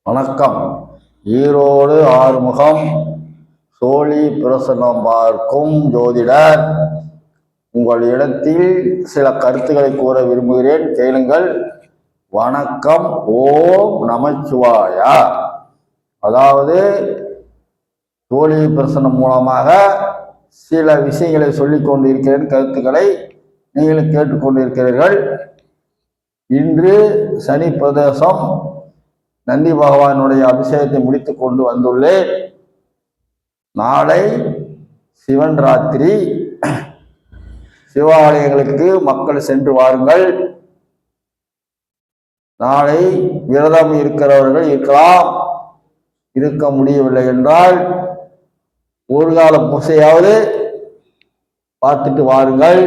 வணக்கம். ஈரோடு ஆறுமுகம் சோழி பிரசனம் பார்க்கும் ஜோதிடர். உங்கள் இடத்தில் சில கருத்துக்களை கூற விரும்புகிறேன், கேளுங்கள். வணக்கம். ஓம் நமச்சிவாயா. அதாவது சோழி பிரசனம் மூலமாக சில விஷயங்களை சொல்லிக் கொண்டிருக்கிறேன், கருத்துக்களை நீங்களும் கேட்டுக்கொண்டிருக்கிறீர்கள். இன்று சனி பிரதேசம், நந்தி பகவானுடைய அபிஷேகத்தை முடித்து கொண்டு வந்துள்ளேன். நாளை சிவன் ராத்திரி. சிவாலயங்களுக்கு மக்கள் சென்று வாருங்கள். நாளை விரதம் இருக்கிறவர்கள் இருக்கலாம், இருக்க முடியவில்லை என்றால் ஒரு கால பூசையாவது பார்த்துட்டு வாருங்கள்.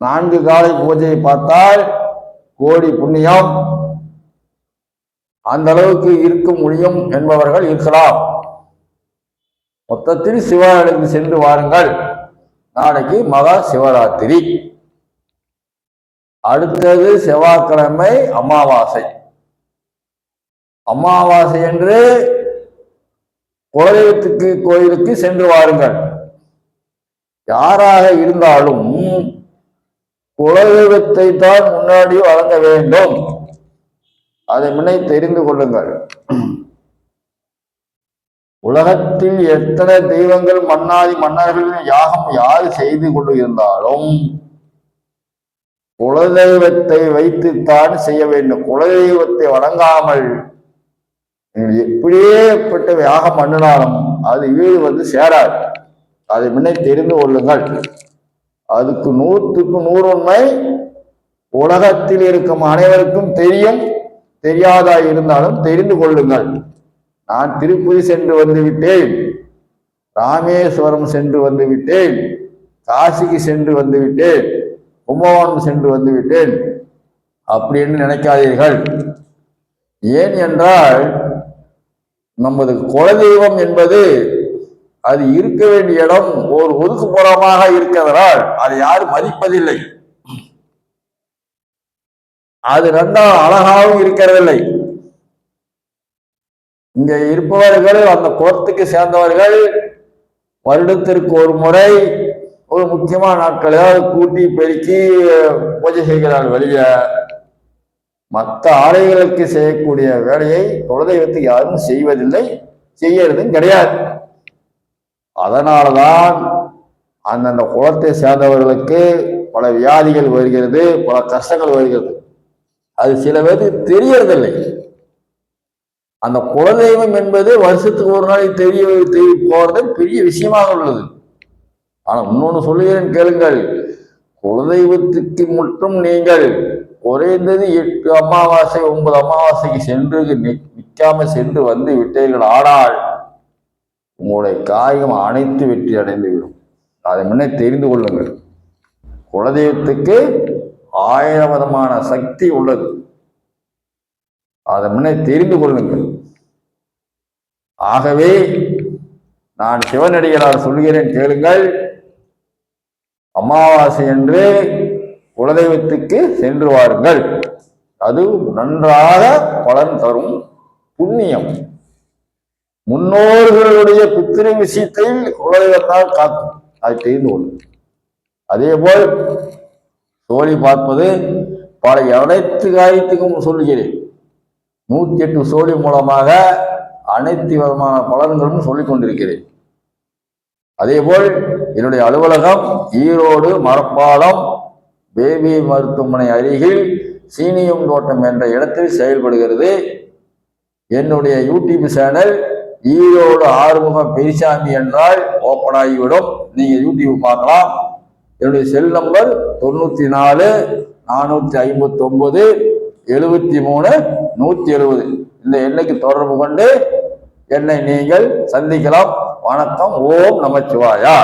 4 காலை பூஜையை பார்த்தால் கோடி புண்ணியம். அந்த அளவுக்கு இருக்க முடியும் என்பவர்கள் இருக்கலாம். மொத்தத்தில் சிவாலயத்துக்கு சென்று வாருங்கள். நாளைக்கு மகா சிவராத்திரி. அடுத்தது செவ்வாய்க்கிழமை அமாவாசை. அமாவாசை என்று குலதெய்வத்துக்கு கோயிலுக்கு சென்று வாருங்கள். யாராக இருந்தாலும் குலதெய்வத்தை தான் முன்னாடி வழங்க வேண்டும். அதை முன்னே தெரிந்து கொள்ளுங்கள். உலகத்தில் எத்தனை தெய்வங்கள் மன்னாதி மன்னர்களின் யாகம் யார் செய்து கொண்டு இருந்தாலும் குலதெய்வத்தை வைத்துத்தான் செய்ய வேண்டும். குலதெய்வத்தை வணங்காமல் எப்படியேப்பட்ட யாகம் பண்ணினாலும் அது வீடு வந்து சேராது. அதை முன்னே தெரிந்து கொள்ளுங்கள். அதுக்கு 100க்கு 100 உண்மை. உலகத்தில் இருக்கும் அனைவருக்கும் தெரியும். தெரியாதா இருந்தாலும் தெரிந்து கொள்ளுங்கள். நான் திருப்பதி சென்று வந்து விட்டேன், ராமேஸ்வரம் சென்று வந்து விட்டேன், காசிக்கு சென்று வந்து விட்டேன், கும்பகோணம் சென்று வந்து விட்டேன் அப்படி என்று நினைக்காதீர்கள். ஏன் என்றால் நமது குலதெய்வம் என்பது அது இருக்க வேண்டிய இடம் ஒரு ஒதுக்குப்புறமாக இருக்கிறதால் அதை யாரும் மதிப்பதில்லை. அது ரெண்டா அழகாகவும் இருக்கிறதில்லை. இங்க இருப்பவர்கள் அந்த கோர்த்துக்கு சேர்ந்தவர்கள் வருடத்திற்கு ஒரு முறை ஒரு முக்கியமான நாட்கள் ஏதாவது கூட்டி பெருக்கி பூஜை செய்கிறார்கள். வெளிய மற்ற ஆலயங்களுக்கு செய்யக்கூடிய வேலையை குலதெய்வத்துக்கு யாரும் செய்வதில்லை, செய்யறதும் கிடையாது. அதனால்தான் அந்தந்த குலத்தை சேர்ந்தவர்களுக்கு பல வியாதிகள் வருகிறது, பல கஷ்டங்கள் வருகிறது. அது சில பேருக்கு தெரியறதில்லை. அந்த குலதெய்வம் என்பது வருஷத்துக்கு ஒரு நாளைக்கு தெரிய போறது பெரிய விஷயமாக உள்ளது. ஆனா இன்னொன்னு சொல்லுகிறேன், கேளுங்கள். குலதெய்வத்துக்கு மட்டும் நீங்கள் குறைந்தது 8 அமாவாசை 9 அமாவாசைக்கு சென்று நிற்காம சென்று வந்து விட்டீர்கள் ஆனால் உங்களுடைய காரியம் அனைத்து வெற்றி அடைந்துவிடும். அதை முன்னே தெரிந்து கொள்ளுங்கள். குலதெய்வத்துக்கு 1000 விதமான சக்தி உள்ளது. அதை முன்னே தெரிந்து கொள்ளுங்கள். ஆகவே நான் சிவனடிகளார் சொல்கிறேன், கேளுங்கள். அமாவாசை என்று குலதெய்வத்துக்கு சென்று வாருங்கள். அது நன்றாக பலன் தரும் புண்ணியம். முன்னோர்களுடைய பித்திரு விஷயத்தில் குலதெய்வத்தால் காக்கும். அதை தெரிந்து கொள்ளுங்கள். அதே போல் சோழி பார்ப்பது பல அனைத்து காரியத்துக்கும் சொல்லுகிறேன். 108 சோழி மூலமாக அனைத்து விதமான பலன்களும் சொல்லிக் கொண்டிருக்கிறேன். அதே போல் என்னுடைய அலுவலகம் ஈரோடு மரப்பாலம் பேபி மருத்துவமனை அருகில் சீனியம் தோட்டம் என்ற இடத்தில் செயல்படுகிறது. என்னுடைய யூடியூப் சேனல் ஈரோடு ஆறுமுகம் பெரிசாமி என்றால் ஓப்பன் ஆகிவிடும். நீங்க யூடியூப் பார்க்கலாம். என்னுடைய செல் நம்பர் 94 459 73 170. இந்த எண்ணுக்கு தொடர்பு கொண்டு என்னை நீங்கள் சந்திக்கலாம். வணக்கம். ஓம் நமச்சிவாயா.